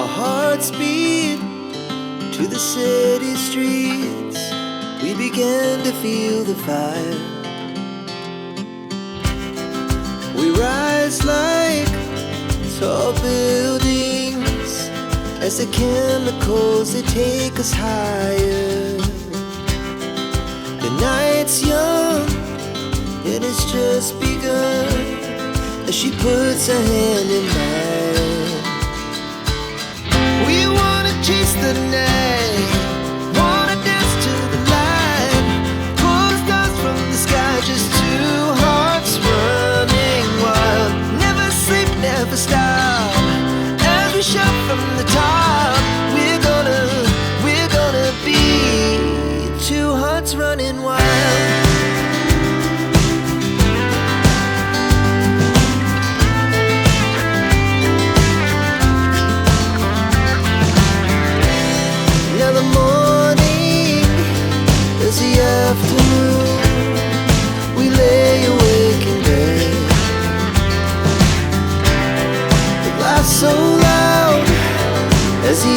Our hearts beat to the city streets. We began to feel the fire. We rise like tall buildings as the chemicals, they take us higher. The night's young, it has just begun, as she puts her hand in mine. We wanna chase the night, wanna dance to the light, pull the stars from the sky, just two hearts running wild. Never sleep, never stop, as we shout from the top. We're gonna be two hearts running wild. Now the morning is the afternoon. We lay awake in bed. The laughs so loud as the